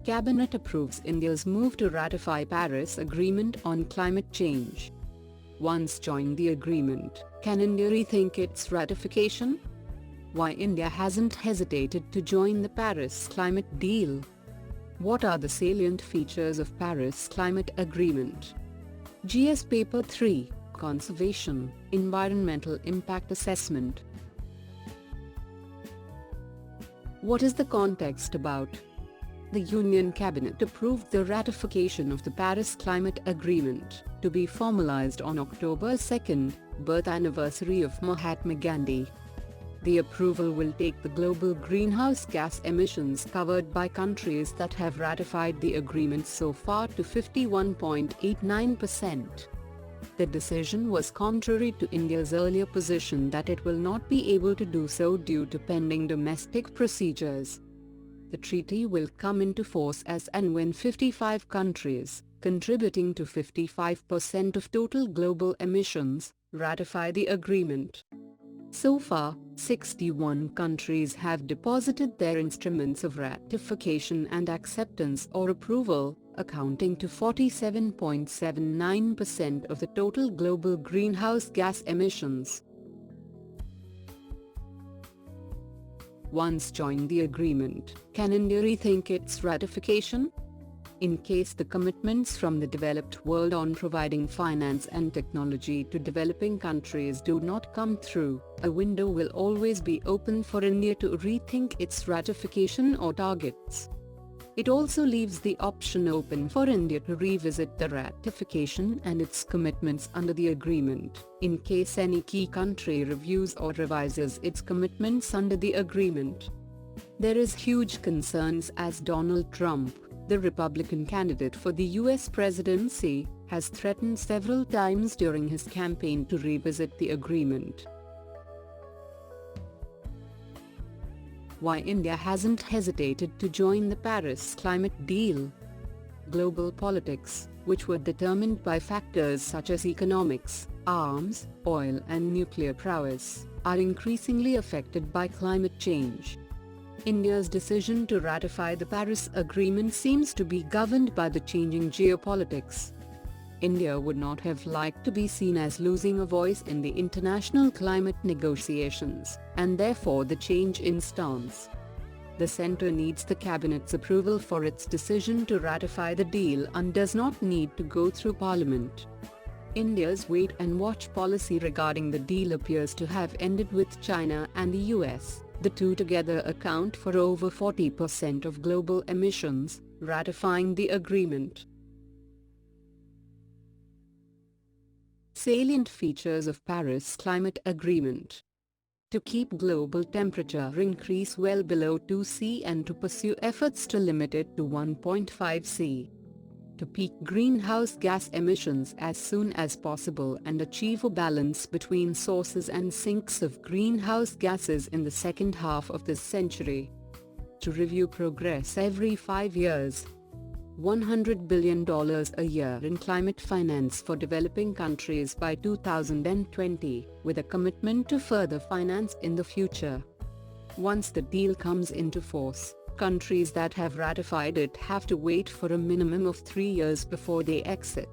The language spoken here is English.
Cabinet approves India's move to ratify Paris Agreement on climate change. Once joined the agreement, can India rethink its ratification? Why India hasn't hesitated to join the Paris climate deal? What are the salient features of Paris Climate Agreement? GS Paper 3, Conservation, Environmental Impact Assessment. What is the context about? The Union Cabinet approved the ratification of the Paris Climate Agreement, to be formalized on October 2, birth anniversary of Mahatma Gandhi. The approval will take the global greenhouse gas emissions covered by countries that have ratified the agreement so far to 51.89%. The decision was contrary to India's earlier position that it will not be able to do so due to pending domestic procedures. The treaty will come into force as and when 55 countries, contributing to 55% of total global emissions, ratify the agreement. So far, 61 countries have deposited their instruments of ratification and acceptance or approval, accounting to 47.79% of the total global greenhouse gas emissions. Once joined the agreement, can India rethink its ratification? In case the commitments from the developed world on providing finance and technology to developing countries do not come through, a window will always be open for India to rethink its ratification or targets. It also leaves the option open for India to revisit the ratification and its commitments under the agreement, in case any key country reviews or revises its commitments under the agreement. There is huge concerns as Donald Trump, the Republican candidate for the US presidency, has threatened several times during his campaign to revisit the agreement. Why India hasn't hesitated to join the Paris climate deal? Global politics, which were determined by factors such as economics, arms, oil and nuclear prowess, are increasingly affected by climate change. India's decision to ratify the Paris Agreement seems to be governed by the changing geopolitics. India would not have liked to be seen as losing a voice in the international climate negotiations, and therefore the change in stance. The centre needs the Cabinet's approval for its decision to ratify the deal and does not need to go through Parliament. India's wait-and-watch policy regarding the deal appears to have ended with China and the US. The two together account for over 40% of global emissions, ratifying the agreement. Salient features of Paris Climate Agreement. To keep global temperature increase well below 2°C and to pursue efforts to limit it to 1.5°C. To peak greenhouse gas emissions as soon as possible and achieve a balance between sources and sinks of greenhouse gases in the second half of this century. To review progress every 5 years. $100 billion a year in climate finance for developing countries by 2020, with a commitment to further finance in the future. Once the deal comes into force, countries that have ratified it have to wait for a minimum of 3 years before they exit.